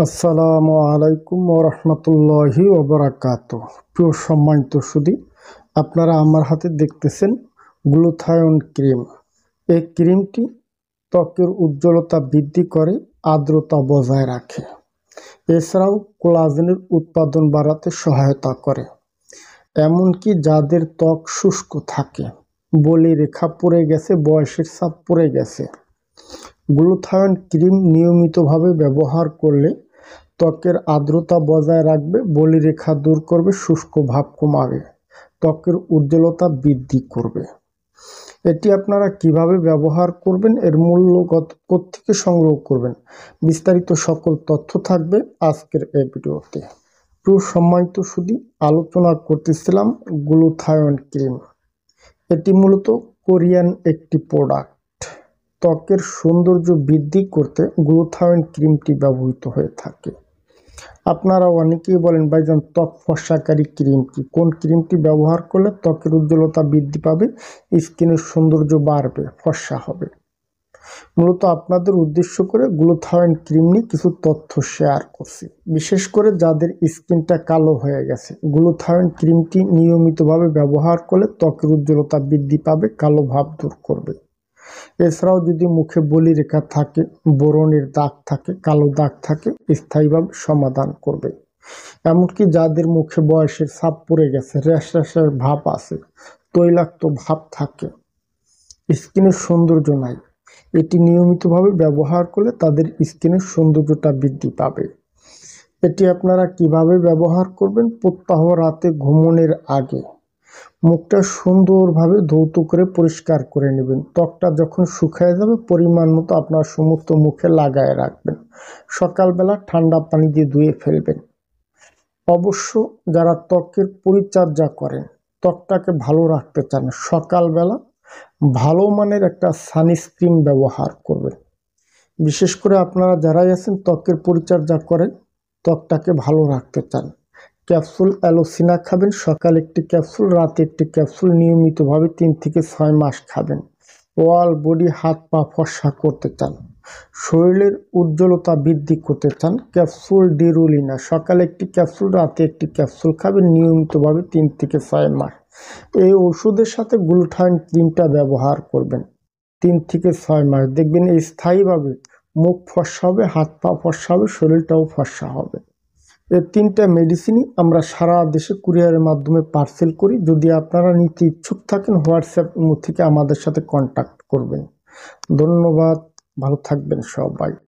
আসসালামু আলাইকুম ওরহমতুল্লাহি ওবরাকাতুহ। প্রিয় সম্মানিত সুধী, আপনারা আমার হাতে দেখতেছেন গ্লুথায়ন ক্রিম। এই ক্রিমটি ত্বকের উজ্জ্বলতা বৃদ্ধি করে, আর্দ্রতা বজায় রাখে। এছাড়াও কোলাজেনের উৎপাদন বাড়াতে সহায়তা করে। এমনকি যাদের ত্বক শুষ্ক থাকে, বলিরেখা পড়ে গেছে, বয়সের ছাপ পড়ে গেছে, গ্লুথায়ন ক্রিম নিয়মিতভাবে ব্যবহার করলে ত্বকের আর্দ্রতা বজায় রাখবে, বলিরেখা দূর করবে, শুষ্ক ভাব কমাবে, ত্বকের উজ্জ্বলতা বৃদ্ধি করবে। এটি আপনারা কিভাবে ব্যবহার করবেন, এর মূল্য কোত্থেকে সংগ্রহ করবেন, বিস্তারিত সকল তথ্য থাকবে আজকের এই ভিডিওতে। প্রিয় সম্মানিত সুধী, আলোচনা করতেছিলাম গ্লুথায়ন ক্রিম। এটি মূলত কোরিয়ান একটি প্রোডাক্ট। ত্বকের সৌন্দর্য বৃদ্ধি করতে গ্লুথায়ন ক্রিমটি ব্যবহৃত হয়ে থাকে। আপনারা অনেকেই বলেন, ভাইজান ত্বক ফর্সাকারী ক্রিম কি, কোন ক্রিমটি ব্যবহার করলে ত্বকের উজ্জ্বলতা বৃদ্ধি পাবে, স্কিনের সৌন্দর্য বাড়বে, ফর্সা হবে। মূলত আপনাদের উদ্দেশ্য করে গ্লুথায়ন ক্রিম নিয়ে কিছু তথ্য শেয়ার করছি। বিশেষ করে যাদের স্কিনটা কালো হয়ে গেছে, গ্লুথায়ন ক্রিমটি নিয়মিতভাবে ব্যবহার করলে ত্বকের উজ্জ্বলতা বৃদ্ধি পাবে, কালো ভাব দূর করবে। এছাড়াও যদি মুখে বলিরেখা থাকে, ব্রণের দাগ থাকে, কালো দাগ থাকে, স্থায়ীভাবে সমাধান করবে। এমনকি যাদের মুখে বয়সের ছাপ পড়ে গেছে, র্যাশের ভাব আছে, তৈলাক্ত ভাব থাকে, স্কিনের সৌন্দর্য নাই, এটি নিয়মিতভাবে ব্যবহার করলে তাদের স্কিনের সৌন্দর্যটা বৃদ্ধি পাবে। এটি আপনারা কিভাবে ব্যবহার করবেন, প্রত্যহ রাতে ঘুমানোর আগে মুখটা সুন্দরভাবে ধৌত করে পরিষ্কার করে নেবেন। ত্বকটা যখন শুকিয়ে যাবে, পরিমাণ মতো আপনার সমস্ত মুখে লাগায় রাখবেন। সকালবেলা ঠান্ডা পানি দিয়ে ধুয়ে ফেলবেন। অবশ্য যারা ত্বকের পরিচর্যা করেন, ত্বকটাকে ভালো রাখতে চান, সকালবেলা ভালো মানের একটা সানস্ক্রিন ব্যবহার করবেন। বিশেষ করে আপনারা যারাই আছেন ত্বকের পরিচর্যা করেন, ত্বকটাকে ভালো রাখতে চান, ক্যাপসুল অ্যালোসিনা খাবেন। সকালে একটি ক্যাপসুল, রাতে একটি ক্যাপসুল, নিয়মিতভাবে 3 থেকে 6 মাস খাবেন। ওয়াল বডি, হাত পা ফর্সা করতে চান, শরীরের উজ্জ্বলতা বৃদ্ধি করতে চান, ক্যাপসুল ডিরুলিনা, সকালে একটি ক্যাপসুল, রাতে একটি ক্যাপসুল খাবেন নিয়মিতভাবে 3 থেকে 6 মাস। এই ওষুধের সাথে গ্লুথায়ন ক্রিমটা ব্যবহার করবেন 3 থেকে 6 মাস, দেখবেন স্থায়ীভাবে মুখ ফর্সা হবে, হাত পা ফর্সা হবে, শরীরটাও ফর্সা হবে। এই 3টা মেডিসিনই আমরা সারা দেশে কুরিয়ারের মাধ্যমে পার্সেল করি। যদি আপনারা নিতে ইচ্ছুক থাকেন, হোয়াটসঅ্যাপ থেকে আমাদের সাথে কন্ট্যাক্ট করবেন। ধন্যবাদ, ভালো থাকবেন সবাই।